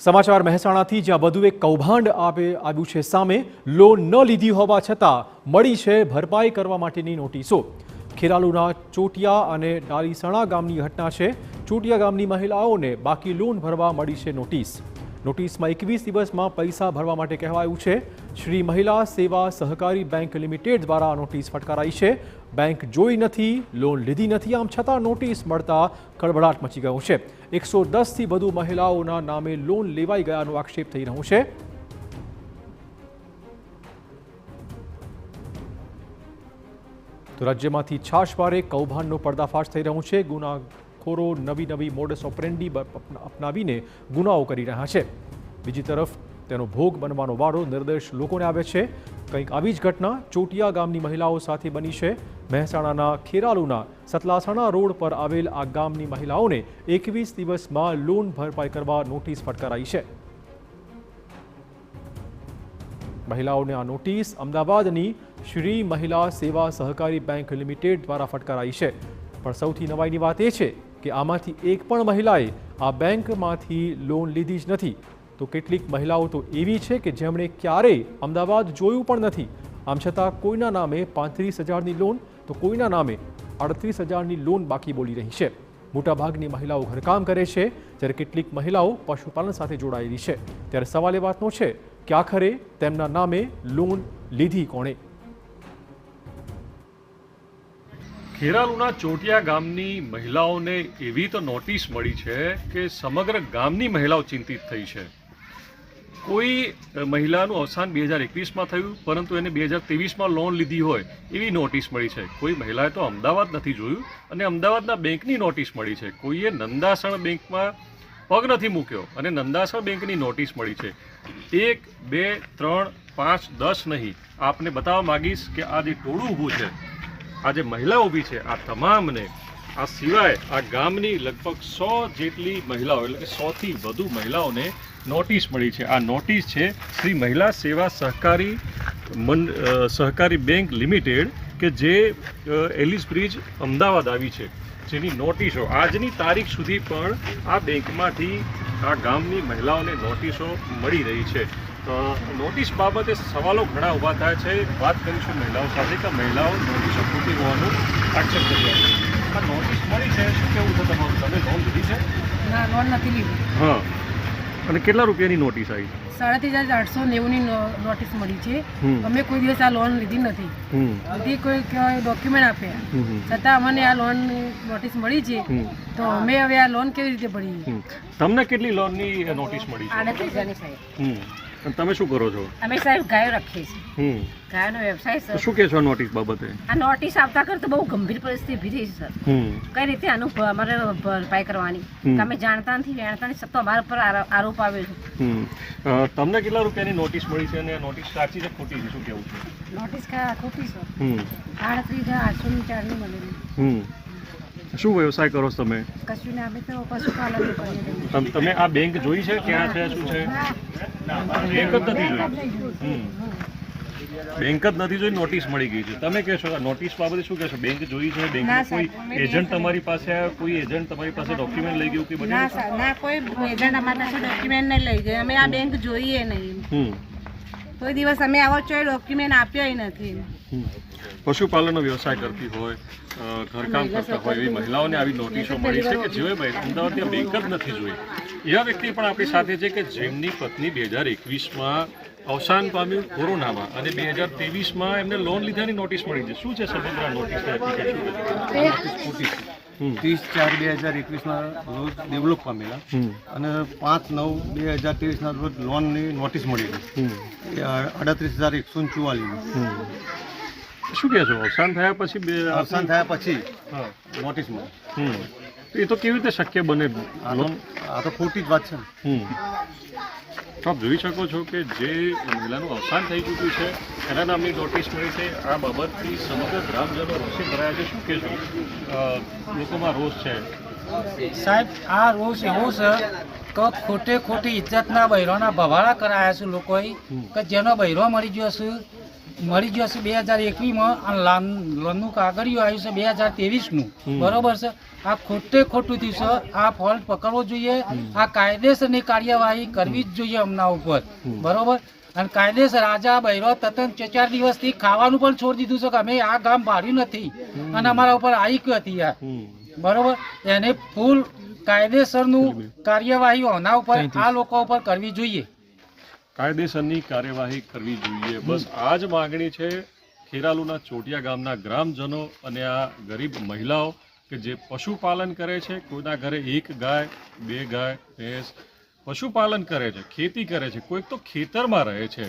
સમાચાર મહેસાણાથી જ્યાં વધુ એક કૌભાંડ આવ્યું છે સામે. લોન ન લીધી હોવા છતાં મળી છે ભરપાઈ કરવા માટેની નોટિસો. ખેરાલુના ચોટિયા અને ડાલીસણા ગામની ઘટના છે. ચોટિયા ગામની મહિલાઓને બાકી લોન ભરવા મળી છે નોટિસ. નોટિસમાં 21 દિવસમાં પૈસા ભરવા માટે કહેવાયું છે. શ્રી મહિલા સેવા સહકારી બેંક લિમિટેડ દ્વારા નોટિસ ફટકારાઈ છે. બેંક જોઈ નથી, લોન લીધી નથી, આમ છતાં નોટિસ મળતા ખળભળાટ મચી ગયો છે. 110થી વધુ મહિલાઓના નામે લોન લેવાઈ ગયાનો આક્ષેપ થઈ રહ્યો છે. તો રાજ્યમાંથી છાશવારે કૌભાંડનો પર્દાફાશ થઈ રહ્યો છે. ગુનાખોરો નવી મોડસ ઓપરેન્ડી અપનાવીને ગુનાઓ કરી રહ્યા છે. બીજી તરફ તેનો ભોગ બનવાનો વારો નિર્દોષ લોકોને આવે છે. કંઈક આવી જ ઘટના ચોટિયા ગામની મહિલાઓ સાથે બની છે. મહેસાણાના ખેરાલુના સતલાસણા રોડ પર આવેલ આ ગામની મહિલાઓને 21 દિવસમાં લોન ભરપાઈ કરવા નોટિસ ફટકારાઈ છે. મહિલાઓને આ નોટિસ અમદાવાદની શ્રી મહિલા સેવા સહકારી બેંક લિમિટેડ દ્વારા ફટકારાઈ છે. પણ સૌથી નવાઈની વાત એ છે કે આમાંથી એક પણ મહિલાએ આ બેંકમાંથી લોન લીધી જ નથી. તો કેટલીક મહિલાઓ તો એવી છે કે જેમણે ક્યારેય અમદાવાદ જોયું પણ નથી. આમ છતાં કોઈના નામે 35,000ની લોન તો કોઈના નામે 38,000ની લોન બાકી બોલી રહી છે. મોટાભાગની મહિલાઓ ઘરકામ કરે છે, જ્યારે કેટલીક મહિલાઓ પશુપાલન સાથે જોડાયેલી છે. ત્યારે સવાલ એ વાતનો છે કે આખરે તેમના નામે લોન લીધી કોણે? ખેરાલુના ચોટિયા ગામની મહિલાઓને એવી તો નોટિસ મળી છે કે સમગ્ર ગામની મહિલાઓ ચિંતિત થઈ છે. કોઈ મહિલાનું અવસાન 2021માં થયું, પરંતુ એને 2023માં લોન લીધી હોય એવી નોટિસ મળી છે. કોઈ મહિલાએ તો અમદાવાદ નથી જોયું અને અમદાવાદના બેંકની નોટિસ મળી છે. કોઈએ નંદાસણ બેંકમાં પગ નથી મૂક્યો અને નંદાસણ બેંકની નોટિસ મળી છે. 1, 2, 3, 5, 10 નહીં. આપને બતાવવા માગીશ કે આ જે ટોળું ઊભું છે, આ જે મહિલા ઊભી છે, આ તમામને આ સિવાય આ ગામની લગભગ 100 જેટલી મહિલાઓ, એટલે કે 100થી વધુ મહિલાઓને નોટિસ મળી છે. આ નોટિસ છે શ્રી મહિલા સેવા સહકારી બેંક લિમિટેડ કે જે એલિસ બ્રિજ અમદાવાદ આવી છે, જેની નોટિસો આજની તારીખ સુધી પણ આ બેંકમાંથી આ ગામની મહિલાઓને નોટિસો મળી રહી છે. નોટિસ બાબતે સવાલો ઘણા ઊભા થાય છે. વાત કરીશું મહિલાઓ સાથે કે મહિલાઓ નોટિસો ખોટી હોવાનું આક્ષેપ કરી રહ્યા છે. આ નોટિસ મળી છે, શું કેવું છે તમારું? તમે લોન લીધી છે? ના, લોન નથી લીધી. હા. અને કેટલા રૂપિયાની નોટિસ આવી? 3,890ની નોટિસ મળી છે. અમે કોઈ દિવસ આ લોન લીધી નથી. બધી કોઈ ડોક્યુમેન્ટ આપ્યા છતાં અમને આ લોન નોટિસ મળી છે. તો અમે હવે આ લોન કેવી રીતે ભરીએ? તમને કેટલી લોનની નોટિસ મળી છે? 38,000ની સાહેબ. તમે શું કરો છો? અમે સાહેબ ગાયો રાખીએ છીએ. ગાયનો વ્યવસાય સર. શું કહે છો નોટિસ બાબતે? આ નોટિસ આવતા કરતા બહુ ગંભીર પરિસ્થિતિ ઊભી થઈ છે સર. કઈ રીતે આનું અમારે ભરપાઈ કરવાની? અમે જાણતા નથી, જાણતા નથી, સત્તો અમારા પર આરોપ આવ્યો છે. તમને કેટલા રૂપિયાની નોટિસ મળી છે અને નોટિસ સાચી છે ખોટી છે, શું કેવું છે? નોટિસ ખોટી સર. 38,804ની મળેલી. શું વ્યવસાય કરો છો તમે? કશું ને અમે તો પશુપાલન કરીએ. તમે આ બેંક જોઈ છે? ક્યાં છે, શું છે? બેંક જ નથી જોઈ. બેંક જ નથી જોઈ, નોટિસ મળી ગઈ છે. તમે કહેશો નોટિસ બાબતે શું કહેશો? બેંક જોઈ છે? બેંકમાં કોઈ એજન્ટ તમારી પાસે આવ્યા? કોઈ એજન્ટ તમારી પાસે ડોક્યુમેન્ટ લઈ ગયું કે બધું? ના, કોઈ એજન્ટ અમારી પાસે ડોક્યુમેન્ટ નહીં લઈ ગયો. અમે આ બેંક જોઈએ નહીં. કોઈ દિવસ અમે આવો ચોય ડોક્યુમેન્ટ આપ્યો નથી. પશુપાલનનો વ્યવસાય કરતી હોય, ઘરકામ કરતા હોય એવી મહિલાઓને આવી નોટિસો મળી છે કે જેઓએ અમદાવાદની બેંક જ નથી જોઈ. એવા વ્યક્તિ પણ આપણી સાથે છે કે જેમની પત્ની 2021માં અવસાન પામ્યું કોરોનામાં અને 2023માં એમને લોન લીધાની નોટિસ મળી છે. શું છે સમગ્ર નોટિસ? 30/4/2021ના રોજ ડેવલપ પામેલા અને 5/9/2023ના રોજ લોનની નોટિસ મળી ગઈ 38,144ની. શું કહે છો? અવસાન થયા પછી નોટિસ મળી. એ તો કેવી રીતે શક્ય બને? આ તો ખોટી જ વાત છે ને. આપ જોઈ શકો છો કે જે મહિલાનું અવસાન થઈ ચૂક્યું છે એના નામની નોટિસ મળી છે. આ બાબતથી સમગ્ર ગ્રામજનો રોષે ભરાયા છે. શું કહેશો? લોકોમાં રોષ છે સાહેબ. આ રોષ એવો છે કે ખોટી ઇજ્જતના બૈરોના ભવાડા કરાયા છે લોકોએ, કે જેનો બૈરો મળી ગયો છે મળી ગયો છે 2021માં અને લોનનું કાગળિયું આવ્યું છે 2023નું બરોબર છે. આ ખોટું થયું છે. આ ફોલ્ટ પકડવો જોઈએ. આ કાયદેસરની કાર્યવાહી કરવી જ જોઈએ અમના ઉપર બરોબર. અને કાયદેસર રાજા બૈરો તતન 4 દિવસથી ખાવાનું પણ છોડી દીધું છે કે અમે આ ગામ ભાડ્યું નથી અને અમારા ઉપર આવી ગયું હતી યાર બરોબર. એને ફૂલ કાયદેસરનું કાર્યવાહી આના ઉપર આ લોકો ઉપર કરવી જોઈએ. કાયદેસરની કાર્યવાહી કરવી જોઈએ. બસ આ જ માગણી છે ખેરાલુના ચોટિયા ગામના ગ્રામજનો અને આ ગરીબ મહિલાઓ કે જે પશુપાલન કરે છે. કોઈના ઘરે 1 ગાય 2 ગાય ભેંસ પશુપાલન કરે છે, ખેતી કરે છે, કોઈક તો ખેતરમાં રહે છે.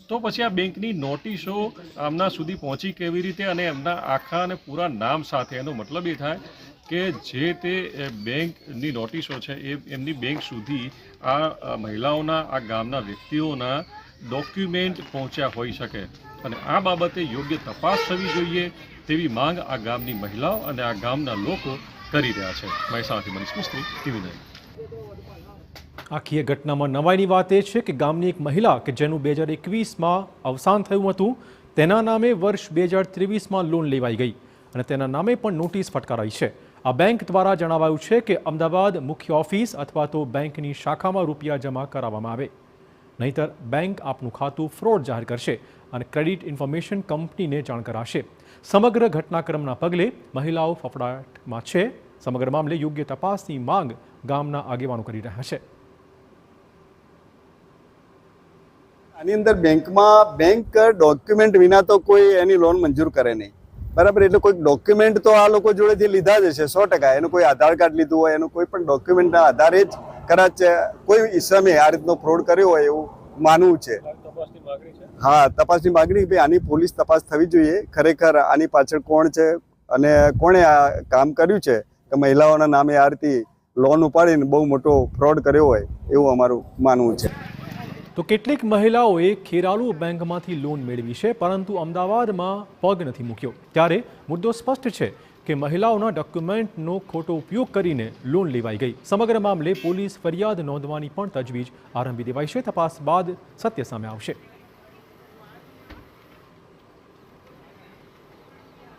તો પછી આ બેંકની નોટિસો આમના સુધી પહોંચી કેવી રીતે અને એમના આખા અને પૂરા નામ સાથે? એનો મતલબ એ થાય કે જે તે બેંકની નોટિસો છે એ એમની બેંક સુધી આ મહિલાઓના આ ગામના વ્યક્તિઓના ડોક્યુમેન્ટ પહોંચ્યા હોઈ શકે અને આ બાબતે યોગ્ય તપાસ થવી જોઈએ તેવી માંગ આ ગામની મહિલાઓ અને આ ગામના લોકો કરી રહ્યા છે. મહેસાણાથી મનીષ મિસ્ત્રી, TV9. આખી એ ઘટનામાં નવાઈની વાત એ છે કે ગામની એક મહિલા કે જેનું 2021માં અવસાન થયું હતું તેના નામે વર્ષ 2023માં લોન લેવાઈ ગઈ અને તેના નામે પણ નોટિસ ફટકારાઈ છે. આ બેંક દ્વારા જણાવાયું છે કે અમદાવાદ મુખ્ય ઓફિસ અથવા તો બેંકની શાખામાં રૂપિયા જમા કરાવવામાં આવે, નહીતર બેંક આપનું ખાતું ફ્રોડ જાહેર કરશે અને ક્રેડિટ ઇન્ફોર્મેશન કંપનીને જાણ કરાશે. સમગ્ર ઘટનાક્રમના પગલે મહિલાઓ ફફડાટમાં છે. સમગ્ર મામલે યોગ્ય તપાસની માંગ ગામના આગેવાનો કરી રહ્યા છે. આની અંદર બેંક ડોક્યુમેન્ટ વિના તો કોઈ એની લોન મંજૂર કરે નહીં બરાબર. એટલે કોઈ ડોક્યુમેન્ટ તો આ લોકો જોડેથી લીધા જ છે 100%. એનું કોઈ આધાર કાર્ડ લીધું હોય, એનું કોઈ પણ ડોક્યુમેન્ટના આધારે જ કદાચ કોઈ ઇસમે આ રીતનો ફ્રોડ કર્યો હોય એવું માનવું છે. હા, તપાસની માગણી ભાઈ આની પોલીસ તપાસ થવી જોઈએ. ખરેખર આની પાછળ કોણ છે અને કોણે આ કામ કર્યું છે કે મહિલાઓના નામે આ રીતે લોન ઉપાડીને બહુ મોટો ફ્રોડ કર્યો હોય એવું અમારું માનવું છે. તો કેટલીક મહિલાઓએ ખેરાલુ બેંકમાંથી લોન મેળવી છે પરંતુ અમદાવાદમાં પગ નથી મૂક્યો. ત્યારે મુદ્દો સ્પષ્ટ છે કે મહિલાઓના ડોક્યુમેન્ટનો ખોટો ઉપયોગ કરીને લોન લેવાઈ ગઈ. સમગ્ર મામલે પોલીસ ફરિયાદ નોંધવાની પણ તજવીજ આરંભી દેવાઈ છે. તપાસ બાદ સત્ય સામે આવશે.